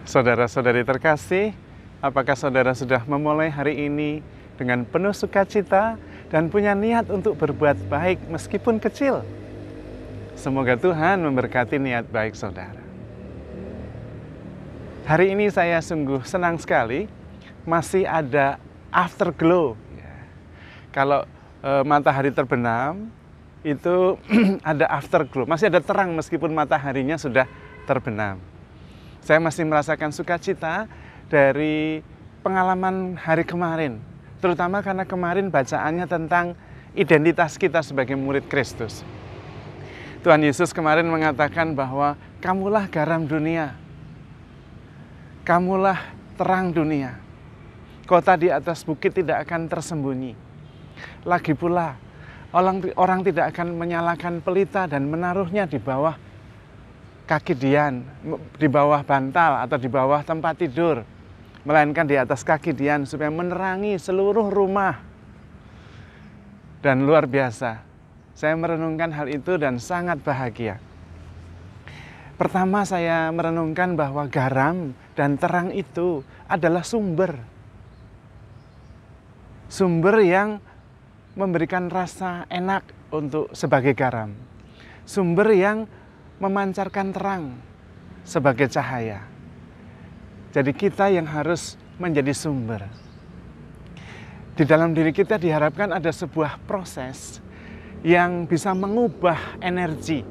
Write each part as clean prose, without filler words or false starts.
Saudara-saudari terkasih, apakah saudara sudah memulai hari ini dengan penuh sukacita dan punya niat untuk berbuat baik meskipun kecil? Semoga Tuhan memberkati niat baik saudara. Hari ini saya sungguh senang sekali masih ada afterglow. Kalau matahari terbenam, itu ada afterglow, masih ada terang meskipun mataharinya sudah terbenam. Saya masih merasakan sukacita dari pengalaman hari kemarin, terutama karena kemarin bacaannya tentang identitas kita sebagai murid Kristus. Tuhan Yesus kemarin mengatakan bahwa kamulah garam dunia, kamulah terang dunia. Kota di atas bukit tidak akan tersembunyi. Lagi pula, orang tidak akan menyalakan pelita dan menaruhnya di bawah kaki Dian, di bawah bantal atau di bawah tempat tidur, melainkan di atas kaki Dian supaya menerangi seluruh rumah. Dan luar biasa, saya merenungkan hal itu dan sangat bahagia. Pertama, saya merenungkan bahwa garam dan terang itu adalah sumber yang memberikan rasa enak untuk sebagai garam, sumber yang memancarkan terang sebagai cahaya. Jadi kita yang harus menjadi sumber. Di dalam diri kita diharapkan ada sebuah proses yang bisa mengubah energi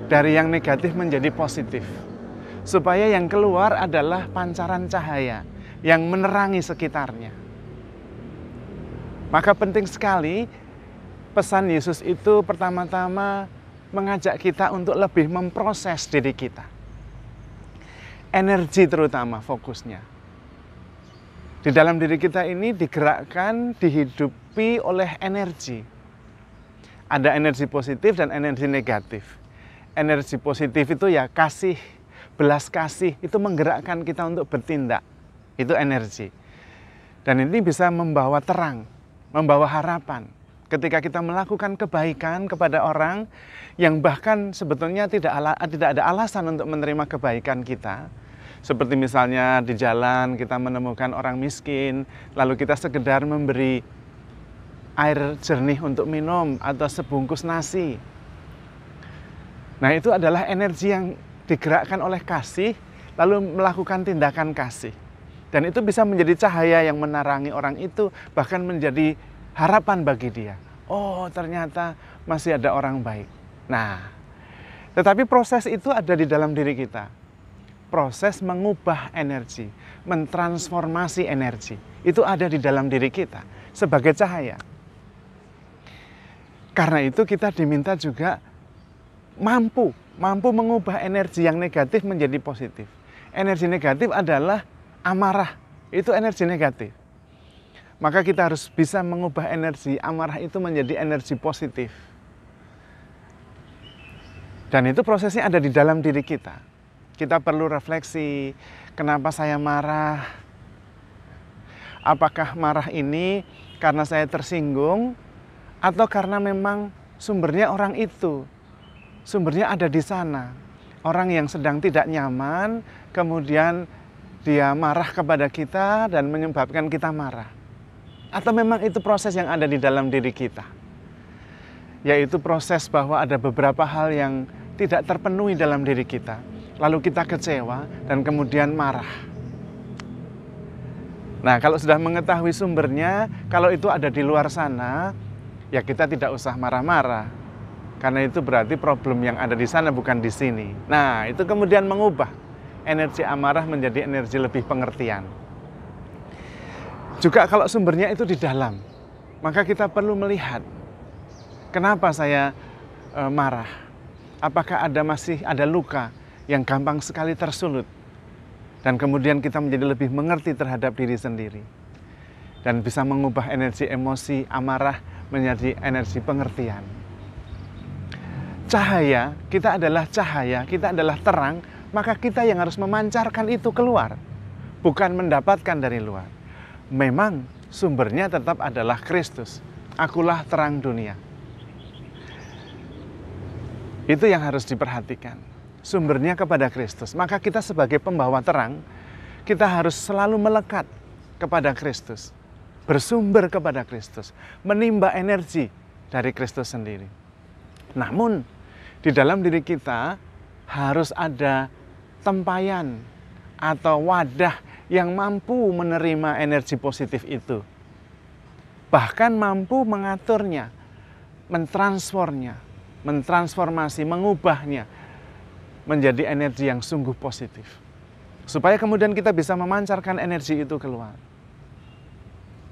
dari yang negatif menjadi positif, supaya yang keluar adalah pancaran cahaya yang menerangi sekitarnya. Maka penting sekali pesan Yesus itu pertama-tama mengajak kita untuk lebih memproses diri kita. Energi terutama fokusnya. Di dalam diri kita ini digerakkan, dihidupi oleh energi. Ada energi positif dan energi negatif. Energi positif itu ya kasih, belas kasih, itu menggerakkan kita untuk bertindak. Itu energi. Dan ini bisa membawa terang, membawa harapan. Ketika kita melakukan kebaikan kepada orang yang bahkan sebetulnya tidak ada alasan untuk menerima kebaikan kita. Seperti misalnya di jalan kita menemukan orang miskin, lalu kita sekedar memberi air jernih untuk minum atau sebungkus nasi. Nah, itu adalah energi yang digerakkan oleh kasih, lalu melakukan tindakan kasih. Dan itu bisa menjadi cahaya yang menerangi orang itu, bahkan menjadi harapan bagi dia. Oh, ternyata masih ada orang baik. Nah, tetapi proses itu ada di dalam diri kita. Proses mengubah energi, mentransformasi energi. Itu ada di dalam diri kita sebagai cahaya. Karena itu kita diminta juga mampu mengubah energi yang negatif menjadi positif. Energi negatif adalah amarah, itu energi negatif. Maka kita harus bisa mengubah energi amarah itu menjadi energi positif. Dan itu prosesnya ada di dalam diri kita. Kita perlu refleksi, kenapa saya marah? Apakah marah ini karena saya tersinggung? Atau karena memang sumbernya orang itu? Sumbernya ada di sana. Orang yang sedang tidak nyaman, kemudian dia marah kepada kita dan menyebabkan kita marah. Atau memang itu proses yang ada di dalam diri kita, yaitu proses bahwa ada beberapa hal yang tidak terpenuhi dalam diri kita, lalu kita kecewa dan kemudian marah. Nah, kalau sudah mengetahui sumbernya, kalau itu ada di luar sana, ya kita tidak usah marah-marah, karena itu berarti problem yang ada di sana bukan di sini. Nah, itu kemudian mengubah energi amarah menjadi energi lebih pengertian. Juga kalau sumbernya itu di dalam, maka kita perlu melihat kenapa saya marah. Apakah masih ada luka yang gampang sekali tersulut. Dan kemudian kita menjadi lebih mengerti terhadap diri sendiri. Dan bisa mengubah energi emosi amarah menjadi energi pengertian. Cahaya, kita adalah terang, maka kita yang harus memancarkan itu keluar. Bukan mendapatkan dari luar. Memang sumbernya tetap adalah Kristus. Akulah terang dunia. Itu yang harus diperhatikan. sumbernya kepada Kristus. Maka kita sebagai pembawa terang, kita harus selalu melekat kepada Kristus, bersumber kepada Kristus, menimba energi dari Kristus sendiri. Namun, di dalam diri kita harus ada tempayan atau wadah yang mampu menerima energi positif itu. Bahkan mampu mengaturnya, mentransformasi, mengubahnya menjadi energi yang sungguh positif. Supaya kemudian kita bisa memancarkan energi itu keluar.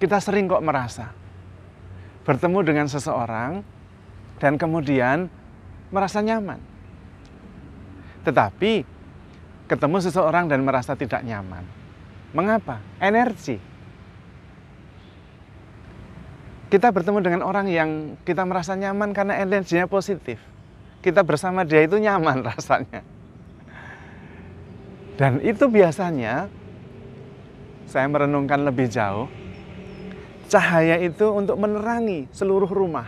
Kita sering kok merasa bertemu dengan seseorang dan kemudian merasa nyaman. Tetapi ketemu seseorang dan merasa tidak nyaman. Mengapa? Energi. Kita bertemu dengan orang yang kita merasa nyaman karena energinya positif. Kita bersama dia itu nyaman rasanya. Dan itu biasanya, saya merenungkan lebih jauh, cahaya itu untuk menerangi seluruh rumah.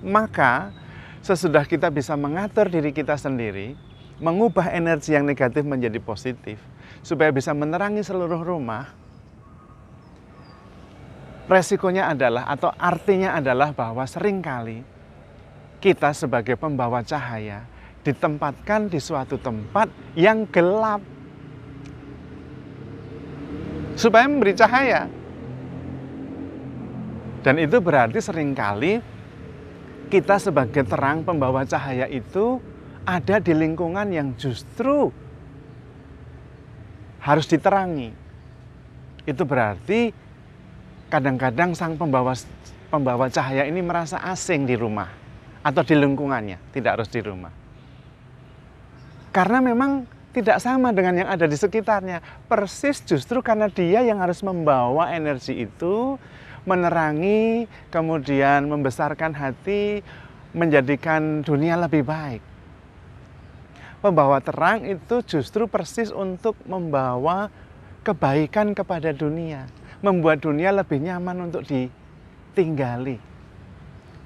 Maka, sesudah kita bisa mengatur diri kita sendiri, mengubah energi yang negatif menjadi positif, supaya bisa menerangi seluruh rumah, resikonya adalah, atau artinya adalah bahwa seringkali kita sebagai pembawa cahaya ditempatkan di suatu tempat yang gelap supaya memberi cahaya. Dan itu berarti seringkali kita sebagai terang pembawa cahaya itu ada di lingkungan yang justru harus diterangi. Itu berarti kadang-kadang sang pembawa cahaya ini merasa asing di rumah atau di lingkungannya, tidak harus di rumah. Karena memang tidak sama dengan yang ada di sekitarnya. Persis justru karena dia yang harus membawa energi itu, menerangi, kemudian membesarkan hati, menjadikan dunia lebih baik. Pembawa terang itu justru persis untuk membawa kebaikan kepada dunia, membuat dunia lebih nyaman untuk ditinggali.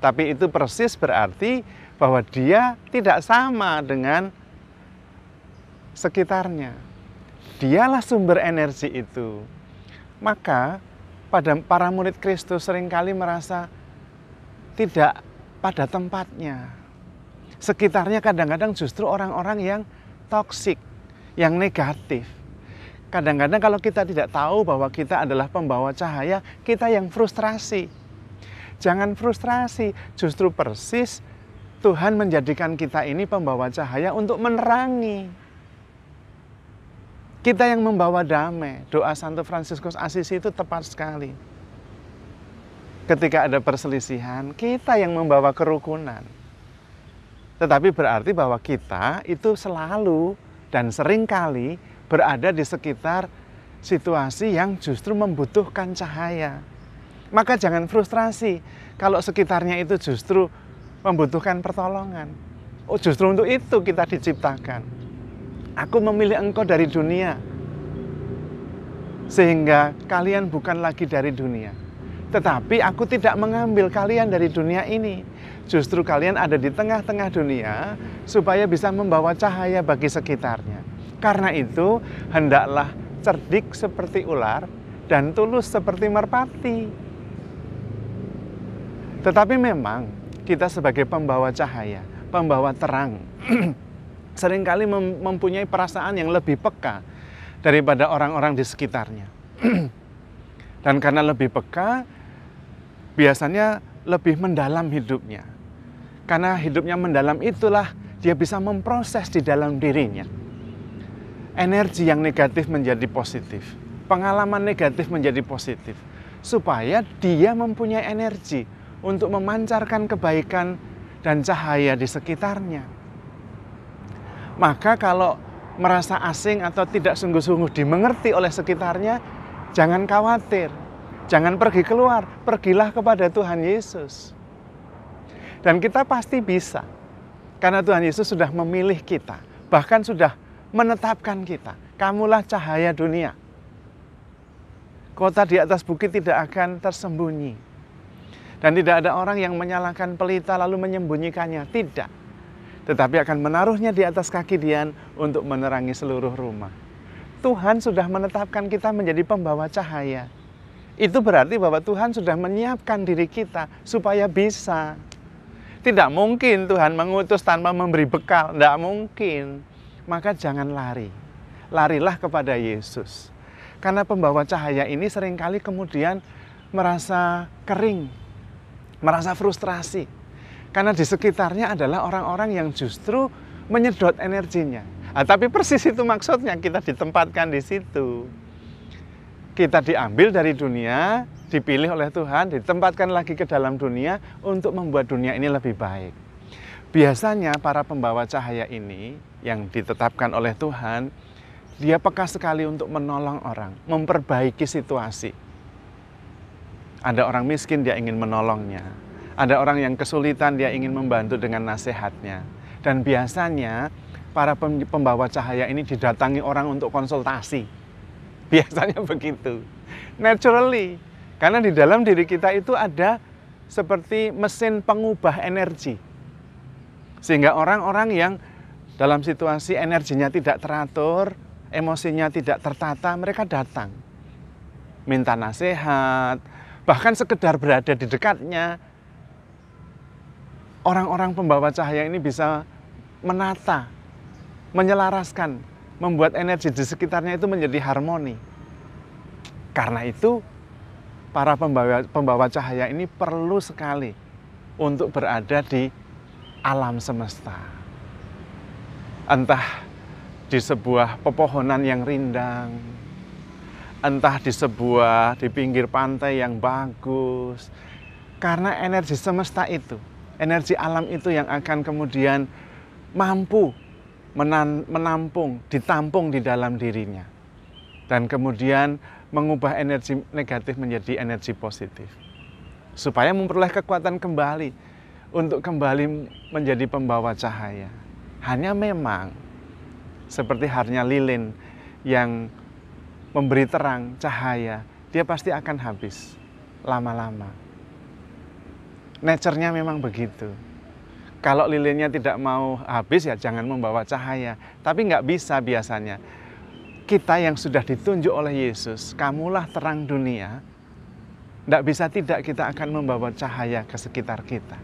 Tapi itu persis berarti bahwa dia tidak sama dengan sekitarnya. Dialah sumber energi itu. Maka pada para murid Kristus seringkali merasa tidak pada tempatnya. Sekitarnya kadang-kadang justru orang-orang yang toksik, yang negatif. Kadang-kadang kalau kita tidak tahu bahwa kita adalah pembawa cahaya, kita yang frustrasi. Jangan frustrasi, justru persis Tuhan menjadikan kita ini pembawa cahaya untuk menerangi. Kita yang membawa damai. Doa Santo Fransiskus Assisi itu tepat sekali. Ketika ada perselisihan, kita yang membawa kerukunan. Tetapi berarti bahwa kita itu selalu dan seringkali berada di sekitar situasi yang justru membutuhkan cahaya. Maka jangan frustrasi kalau sekitarnya itu justru membutuhkan pertolongan. Oh, justru untuk itu kita diciptakan. Aku memilih engkau dari dunia, sehingga kalian bukan lagi dari dunia. Tetapi aku tidak mengambil kalian dari dunia ini. Justru kalian ada di tengah-tengah dunia, supaya bisa membawa cahaya bagi sekitarnya. Karena itu, hendaklah cerdik seperti ular, dan tulus seperti merpati. Tetapi memang kita sebagai pembawa cahaya, pembawa terang, seringkali mempunyai perasaan yang lebih peka daripada orang-orang di sekitarnya. Dan karena lebih peka, biasanya lebih mendalam hidupnya. Karena hidupnya mendalam itulah dia bisa memproses di dalam dirinya. Energi yang negatif menjadi positif, pengalaman negatif menjadi positif, supaya dia mempunyai energi untuk memancarkan kebaikan dan cahaya di sekitarnya. Maka kalau merasa asing atau tidak sungguh-sungguh dimengerti oleh sekitarnya, jangan khawatir, jangan pergi keluar, pergilah kepada Tuhan Yesus. Dan kita pasti bisa, karena Tuhan Yesus sudah memilih kita, bahkan sudah menetapkan kita. Kamulah cahaya dunia. Kota di atas bukit tidak akan tersembunyi. Dan tidak ada orang yang menyalakan pelita lalu menyembunyikannya. Tidak. tetapi akan menaruhnya di atas kaki Dian untuk menerangi seluruh rumah. Tuhan sudah menetapkan kita menjadi pembawa cahaya. Itu berarti bahwa Tuhan sudah menyiapkan diri kita supaya bisa. Tidak mungkin Tuhan mengutus tanpa memberi bekal, tidak mungkin. Maka jangan lari, larilah kepada Yesus. Karena pembawa cahaya ini seringkali kemudian merasa kering, merasa frustrasi. Karena di sekitarnya adalah orang-orang yang justru menyedot energinya. Tapi persis itu maksudnya, kita ditempatkan di situ. Kita diambil dari dunia, dipilih oleh Tuhan, ditempatkan lagi ke dalam dunia untuk membuat dunia ini lebih baik. Biasanya para pembawa cahaya ini yang ditetapkan oleh Tuhan, dia peka sekali untuk menolong orang, memperbaiki situasi. Ada orang miskin, dia ingin menolongnya. Ada orang yang kesulitan, dia ingin membantu dengan nasihatnya. Dan biasanya para pembawa cahaya ini didatangi orang untuk konsultasi. Biasanya begitu. Naturally. Karena di dalam diri kita itu ada seperti mesin pengubah energi. Sehingga orang-orang yang dalam situasi energinya tidak teratur, emosinya tidak tertata, mereka datang. Minta nasihat, bahkan sekedar berada di dekatnya. Orang-orang pembawa cahaya ini bisa menata, menyelaraskan, membuat energi di sekitarnya itu menjadi harmoni. Karena itu, para pembawa cahaya ini perlu sekali untuk berada di alam semesta. Entah di sebuah pepohonan yang rindang, entah di pinggir pantai yang bagus. Karena energi semesta itu, energi alam itu yang akan kemudian mampu menampung, ditampung di dalam dirinya. Dan kemudian mengubah energi negatif menjadi energi positif. Supaya memperoleh kekuatan kembali untuk kembali menjadi pembawa cahaya. Hanya memang seperti halnya lilin yang memberi terang, cahaya, dia pasti akan habis lama-lama. Nature-nya memang begitu. Kalau lilinnya tidak mau habis, ya jangan membawa cahaya. Tapi nggak bisa biasanya. Kita yang sudah ditunjuk oleh Yesus, kamulah terang dunia, tidak bisa tidak kita akan membawa cahaya ke sekitar kita.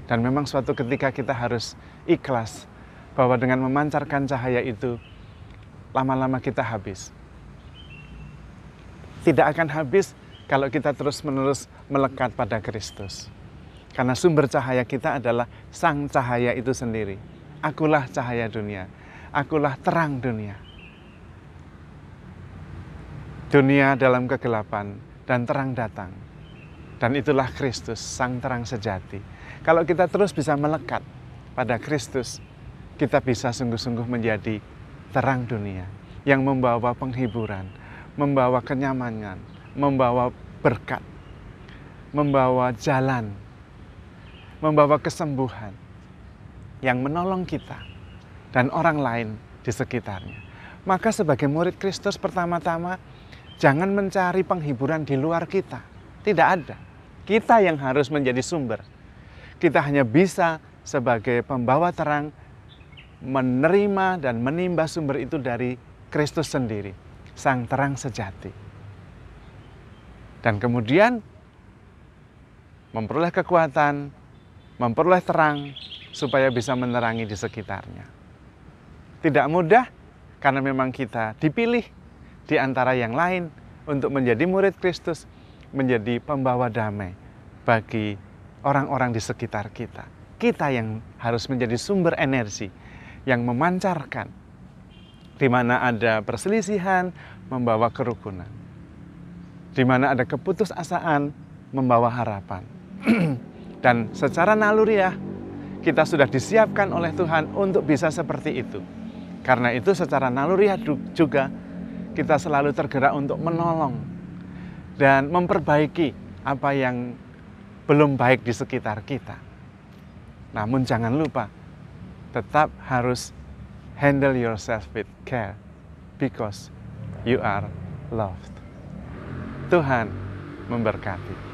Dan memang suatu ketika kita harus ikhlas bahwa dengan memancarkan cahaya itu, lama-lama kita habis. Tidak akan habis kalau kita terus-menerus melekat pada Kristus. Karena sumber cahaya kita adalah Sang Cahaya itu sendiri. Akulah cahaya dunia, akulah terang dunia. Dunia dalam kegelapan dan terang datang. Dan itulah Kristus, Sang Terang Sejati. Kalau kita terus bisa melekat pada Kristus, kita bisa sungguh-sungguh menjadi terang dunia yang membawa penghiburan, membawa kenyamanan, membawa berkat, membawa jalan, membawa kesembuhan yang menolong kita dan orang lain di sekitarnya. Maka sebagai murid Kristus pertama-tama, jangan mencari penghiburan di luar kita. Tidak ada. Kita yang harus menjadi sumber. Kita hanya bisa sebagai pembawa terang menerima dan menimba sumber itu dari Kristus sendiri, Sang Terang Sejati. Dan kemudian memperoleh kekuatan, memperoleh terang supaya bisa menerangi di sekitarnya. Tidak mudah karena memang kita dipilih di antara yang lain untuk menjadi murid Kristus, menjadi pembawa damai bagi orang-orang di sekitar kita. Kita yang harus menjadi sumber energi yang memancarkan. Di mana ada perselisihan, membawa kerukunan. Di mana ada keputusasaan, membawa harapan. Dan secara naluriah, kita sudah disiapkan oleh Tuhan untuk bisa seperti itu. Karena itu secara naluriah juga, kita selalu tergerak untuk menolong dan memperbaiki apa yang belum baik di sekitar kita. Namun jangan lupa, tetap harus handle yourself with care because you are loved. Tuhan memberkati.